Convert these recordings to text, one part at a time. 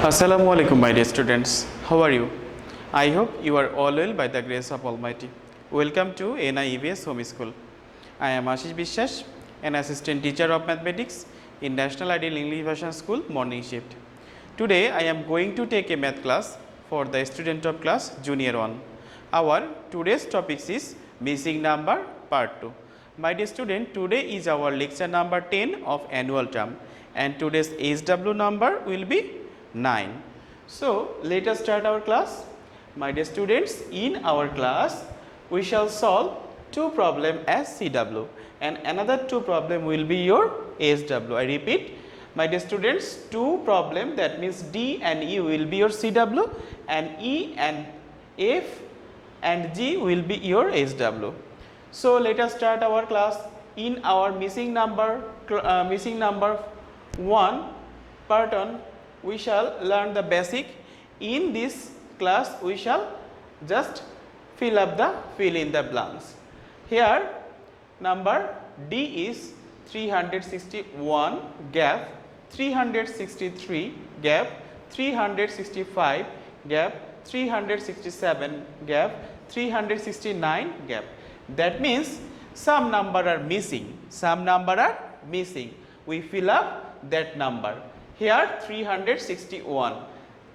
Assalamu alaikum, my dear students. How are you? I hope you are all well by the grace of Almighty. Welcome to NIEVS Home School. I am Ashis Biswas, an assistant teacher of mathematics in National Ideal English Version School morning shift. Today I am going to take a math class for the student of class junior 1. Our today's topic is missing number part 2. My dear student, today is our lecture number 10 of annual term and today's HW number will be 9. So, let us start our class. My dear students, in our class we shall solve two problems as CW and another two problem will be your SW. I repeat, my dear students, two problem, that means D and E will be your CW and E and F and G will be your SW. So, let us start our class. In our missing number 1 part on, we shall learn the basic. In this class we shall just fill in the blanks. Here number D is 361 gap, 363 gap, 365 gap, 367 gap, 369 gap. That means some number are missing, we fill up that number. Here 361,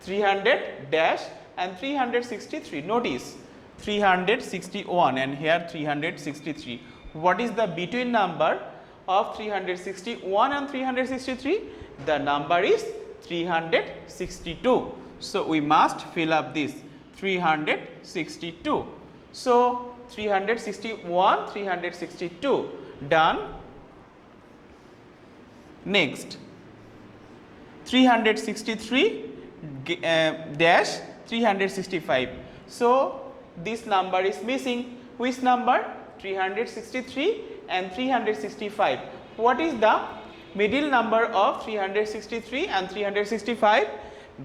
300 dash and 363. Notice 361 and here 363. What is the between number of 361 and 363? The number is 362. So, we must fill up this 362. So, 361, 362 done. Next 363 dash 365. So, this number is missing. Which number? 363 and 365. What is the middle number of 363 and 365?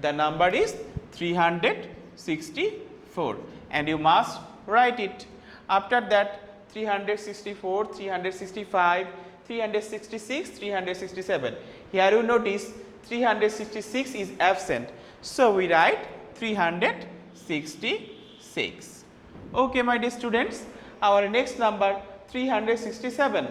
The number is 364 and you must write it. After that 364, 365, 366, 367. Here you notice 366 is absent. So, we write 366. Okay, my dear students. Our next number 367,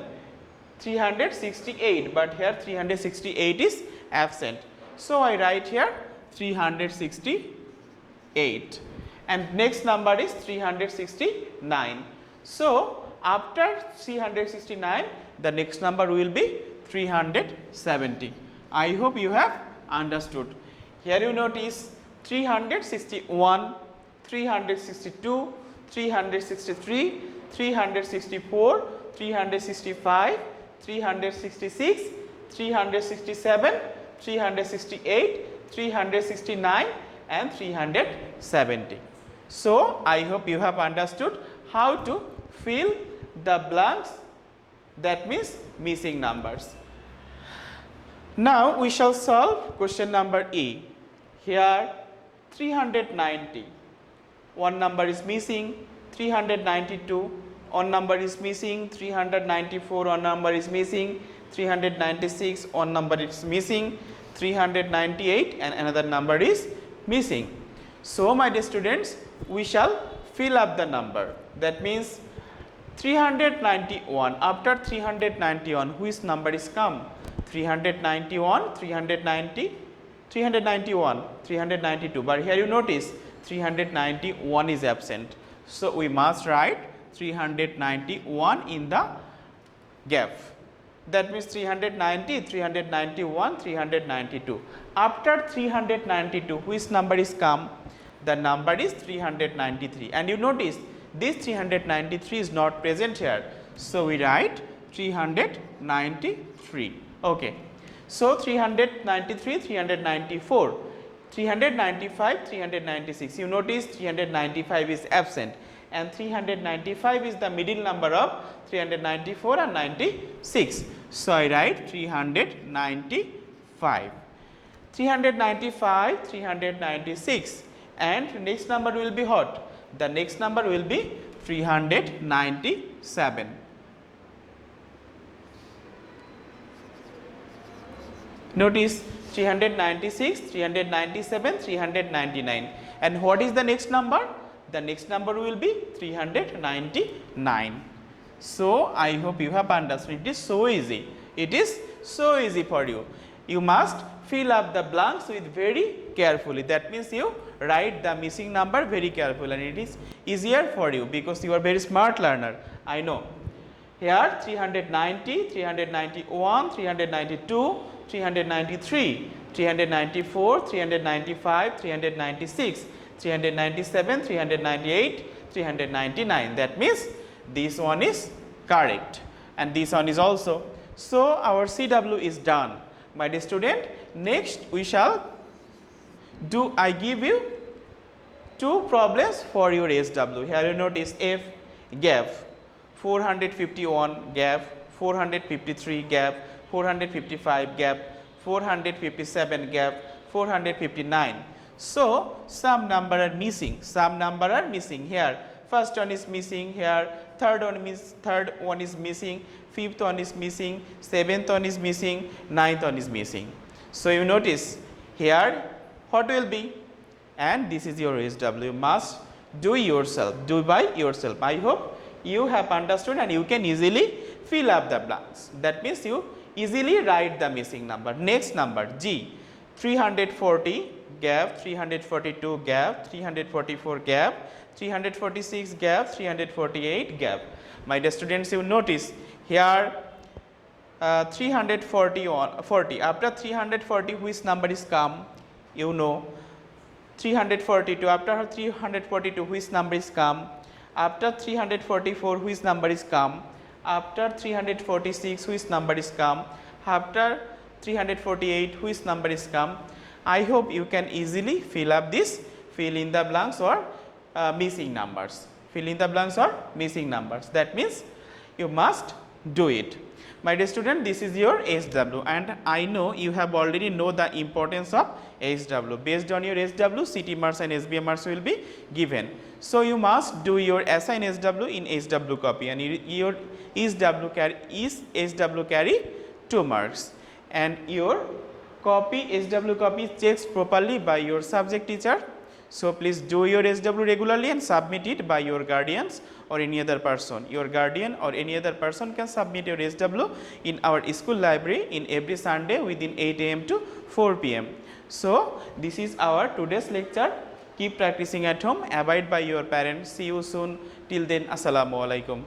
368, but here 368 is absent. So, I write here 368 and next number is 369. So, after 369 the next number will be 370. I hope you have understood. Here you notice 361, 362, 363, 364, 365, 366, 367, 368, 369 and 370. So, I hope you have understood how to fill the blanks, that means missing numbers. Now, we shall solve question number E. Here 390, one number is missing, 392, one number is missing, 394, one number is missing, 396, one number is missing, 398 and another number is missing. So, my dear students, we shall fill up the number, that means 391. After 391, which number is come? 391, 390, 391, 392, but here you notice 391 is absent. So, we must write 391 in the gap. That means 390, 391, 392. After 392, which number is come? The number is 393 and you notice this 393 is not present here. So, we write 393. Okay. So, 393, 394, 395, 396. You notice 395 is absent and 395 is the middle number of 394 and 96. So, I write 395, 395, 396 and next number will be what? The next number will be 397. Notice 396, 397, 399. And what is the next number? The next number will be 399. So I hope you have understood. It is so easy. It is so easy for you. You must fill up the blanks with very carefully. That means you write the missing number very carefully, and it is easier for you because you are very smart learner. I know. Here 390, 391, 392, 393, 394, 395, 396, 397, 398, 399. That means this one is correct and this one is also. So our CW is done. My dear student, next we shall do, I give you two problems for your SW. Here you notice F gap 451 gap, 453 gap, 455 gap, 457 gap, 459. So some number are missing. Some number are missing here. First one is missing here. Third one is missing. Fifth one is missing. Seventh one is missing. Ninth one is missing. So you notice here what will be, and this is your SW. You must do yourself. Do by yourself. I hope you have understood and you can easily fill up the blanks. That means you easily write the missing number. Next number G 340 gap, 342 gap, 344 gap, 346 gap, 348 gap. My dear students, you notice here 340 after 340 which number is come, you know. 342 after 342 which number is come, after 344 which number is come, after 346 which number is come, after 348 which number is come. I hope you can easily fill up this, fill in the blanks or missing numbers. Fill in the blanks or missing numbers. That means you must do it. My dear student, this is your SW and I know you have already know the importance of SW. Based on your SW, CT marks and SBM marks will be given. So you must do your assign SW in SW copy, and your SW carry 2 marks, and your SW copy is checked properly by your subject teacher. So please do your SW regularly and submit it by your guardians or any other person. Your guardian or any other person can submit your SW in our school library in every Sunday within 8 AM to 4 PM. So this is our today's lecture. Keep practicing at home. Abide by your parents. See you soon. Till then, Assalamu alaikum.